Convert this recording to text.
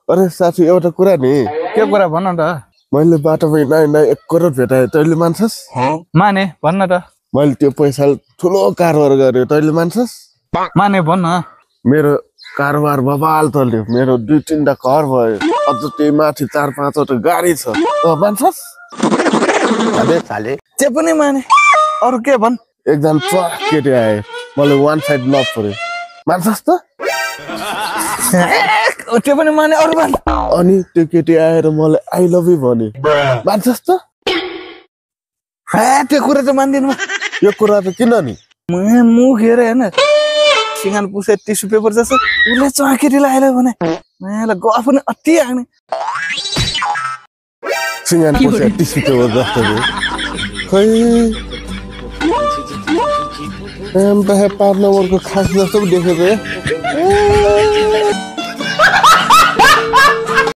अरे साथी एउटा कुरा नि के कुरा भन्न त मैले बाटोमा हिँड्दा 1 करोड भेटाएँ तैँले मान्छस् माने भन्न त मैले त्यो पैसाले ठुलो कारोबार गरेँ तैँले मान्छस् माने भन्न मेरो कारोबार बबाल चल्यो मेरो 2-3टा घर भयो अझ त्यही माथि 4-5वटा गाडी छ मान्छस् अबे साले त्यो पनि माने अरु के भन् एकजना ट्रक केटी आए मलाई 1 साइड लभ पर्यो मान्छस् त त्यो पनि माने अरु भन् अनि त्यो केटी आएर मलाई आई लभ यु भन्यो मान्छस् त त्यो कुरा त मान्दिनु यो कुरा त किन नि मुख हेर हैन सिंगान पुसे टिस्यु पेपर जस्तो उले चकेटी लाएर भने मलाई गफ पनि अति आउने सिंगान पुसे टिस्यु पेपर जस्तो खै एम त पार्टनरको खास जस्तो देखेको